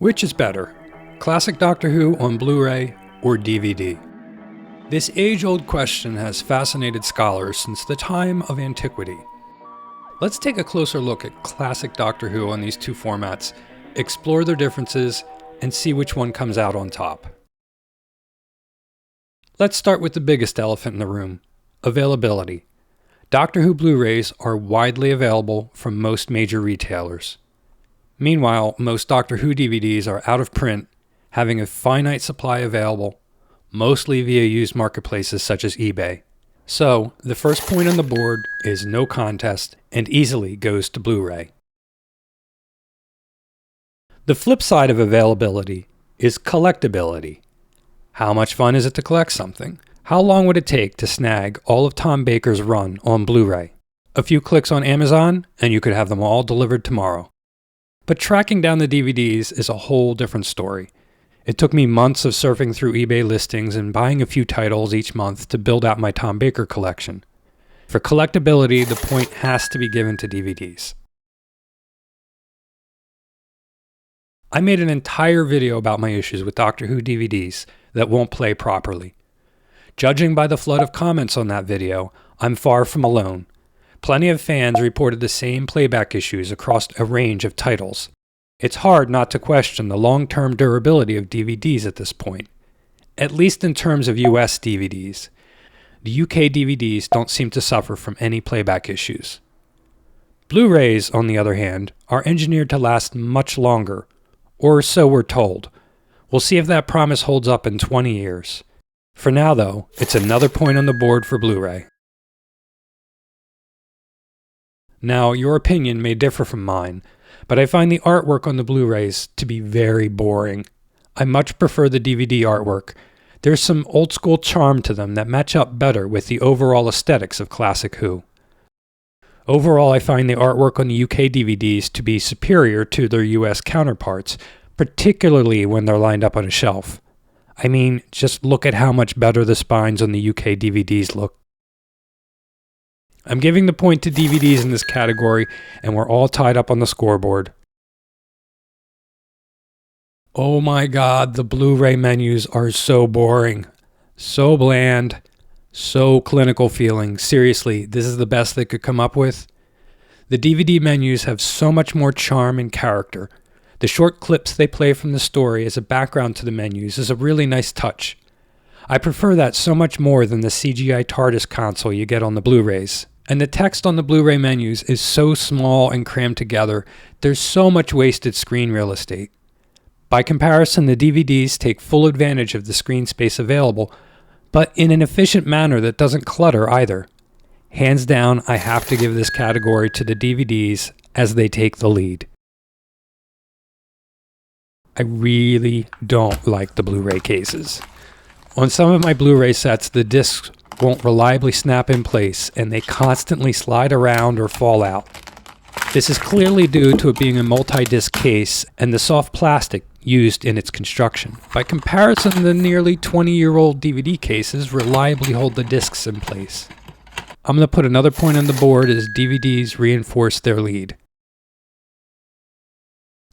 Which is better, classic Doctor Who on Blu-ray or DVD? This age-old question has fascinated scholars since the time of antiquity. Let's take a closer look at classic Doctor Who on these two formats, explore their differences, and see which one comes out on top. Let's start with the biggest elephant in the room, availability. Doctor Who Blu-rays are widely available from most major retailers. Meanwhile, most Doctor Who DVDs are out of print, having a finite supply available, mostly via used marketplaces such as eBay. So, the first point on the board is no contest and easily goes to Blu-ray. The flip side of availability is collectability. How much fun is it to collect something? How long would it take to snag all of Tom Baker's run on Blu-ray? A few clicks on Amazon and you could have them all delivered tomorrow. But tracking down the DVDs is a whole different story. It took me months of surfing through eBay listings and buying a few titles each month to build out my Tom Baker collection. For collectability, the point has to be given to DVDs. I made an entire video about my issues with Doctor Who DVDs that won't play properly. Judging by the flood of comments on that video, I'm far from alone. Plenty of fans reported the same playback issues across a range of titles. It's hard not to question the long-term durability of DVDs at this point, at least in terms of US DVDs. The UK DVDs don't seem to suffer from any playback issues. Blu-rays, on the other hand, are engineered to last much longer, or so we're told. We'll see if that promise holds up in 20 years. For now, though, it's another point on the board for Blu-ray. Now, your opinion may differ from mine, but I find the artwork on the Blu-rays to be very boring. I much prefer the DVD artwork. There's some old-school charm to them that match up better with the overall aesthetics of classic Who. Overall, I find the artwork on the UK DVDs to be superior to their US counterparts, particularly when they're lined up on a shelf. I mean, just look at how much better the spines on the UK DVDs look. I'm giving the point to DVDs in this category, and we're all tied up on the scoreboard. Oh my god, the Blu-ray menus are so boring, so bland, so clinical feeling. Seriously, this is the best they could come up with? The DVD menus have so much more charm and character. The short clips they play from the story as a background to the menus is a really nice touch. I prefer that so much more than the CGI TARDIS console you get on the Blu-rays. And the text on the Blu-ray menus is so small and crammed together, there's so much wasted screen real estate. By comparison, the DVDs take full advantage of the screen space available, but in an efficient manner that doesn't clutter either. Hands down, I have to give this category to the DVDs as they take the lead. I really don't like the Blu-ray cases. On some of my Blu-ray sets, the discs won't reliably snap in place and they constantly slide around or fall out. This is clearly due to it being a multi-disc case and the soft plastic used in its construction. By comparison, the nearly 20-year-old DVD cases reliably hold the discs in place. I'm going to put another point on the board as DVDs reinforce their lead.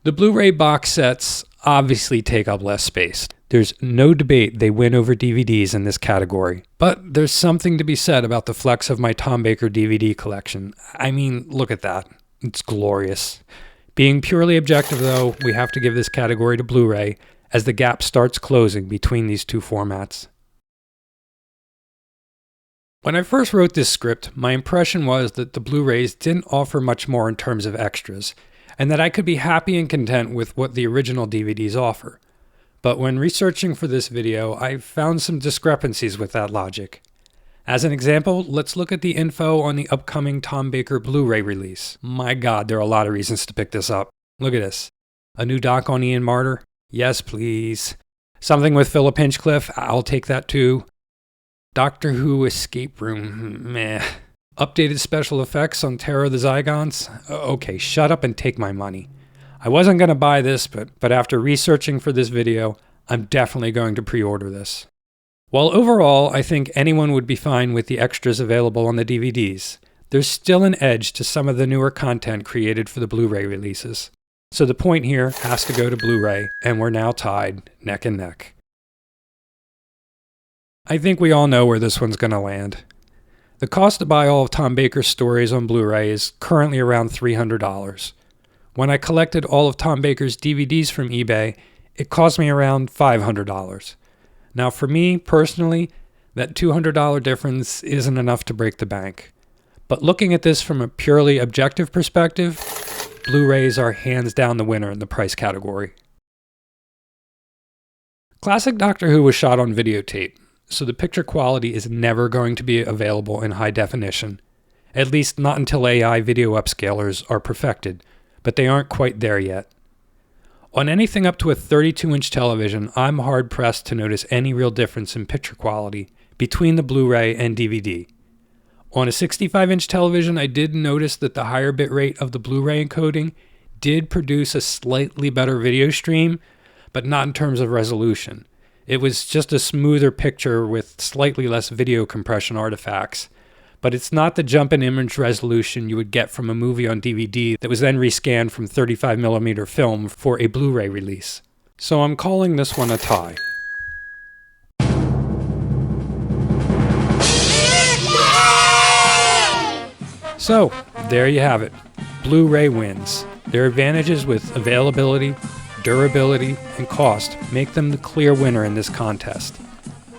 The Blu-ray box sets obviously take up less space. There's no debate they win over DVDs in this category. But there's something to be said about the flex of my Tom Baker DVD collection. I mean, look at that. It's glorious. Being purely objective, though, we have to give this category to Blu-ray as the gap starts closing between these two formats. When I first wrote this script, my impression was that the Blu-rays didn't offer much more in terms of extras, and that I could be happy and content with what the original DVDs offer. But when researching for this video, I found some discrepancies with that logic. As an example, let's look at the info on the upcoming Tom Baker Blu-ray release. My god, there are a lot of reasons to pick this up. Look at this. A new doc on Ian Marter? Yes, please. Something with Philip Hinchcliffe? I'll take that too. Doctor Who Escape Room? Meh. Updated special effects on Terror of the Zygons? Okay, shut up and take my money. I wasn't going to buy this, but after researching for this video, I'm definitely going to pre-order this. While overall, I think anyone would be fine with the extras available on the DVDs, there's still an edge to some of the newer content created for the Blu-ray releases. So the point here has to go to Blu-ray, and we're now tied neck and neck. I think we all know where this one's going to land. The cost to buy all of Tom Baker's stories on Blu-ray is currently around $300. When I collected all of Tom Baker's DVDs from eBay, it cost me around $500. Now for me, personally, that $200 difference isn't enough to break the bank. But looking at this from a purely objective perspective, Blu-rays are hands down the winner in the price category. Classic Doctor Who was shot on videotape, so the picture quality is never going to be available in high definition, at least not until AI video upscalers are perfected, but they aren't quite there yet. On anything up to a 32-inch television, I'm hard-pressed to notice any real difference in picture quality between the Blu-ray and DVD. On a 65-inch television, I did notice that the higher bitrate of the Blu-ray encoding did produce a slightly better video stream, but not in terms of resolution. It was just a smoother picture with slightly less video compression artifacts, but it's not the jump in image resolution you would get from a movie on DVD that was then rescanned from 35mm film for a Blu-ray release. So I'm calling this one a tie. So, there you have it. Blu-ray wins. Their advantages with availability, durability, and cost make them the clear winner in this contest.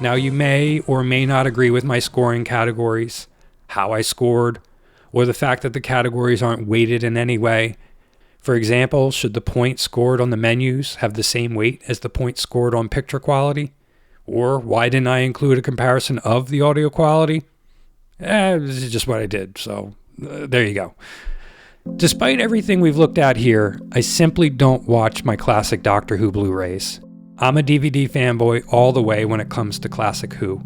Now you may or may not agree with my scoring categories, how I scored, or the fact that the categories aren't weighted in any way. For example, should the point scored on the menus have the same weight as the point scored on picture quality? Or why didn't I include a comparison of the audio quality? This is just what I did, so there you go. Despite everything we've looked at here, I simply don't watch my classic Doctor Who Blu-rays. I'm a DVD fanboy all the way when it comes to classic Who.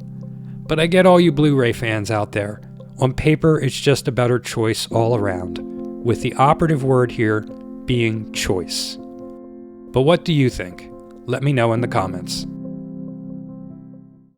But I get all you Blu-ray fans out there. On paper, it's just a better choice all around, with the operative word here being choice. But what do you think? Let me know in the comments.